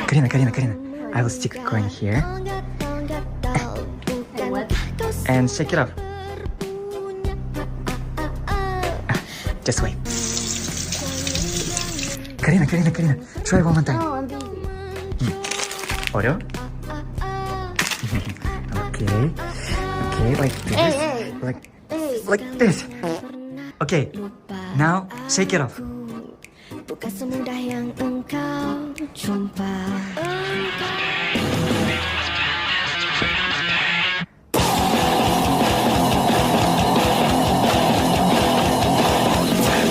Karina. I will stick a coin here. And shake it off. Just wait. Karina. Try one more time. No, I'm busy. 어려? Okay, like this. Hey. Like this. Okay, now shake it off. Bukan semudah yang engkau jumpa.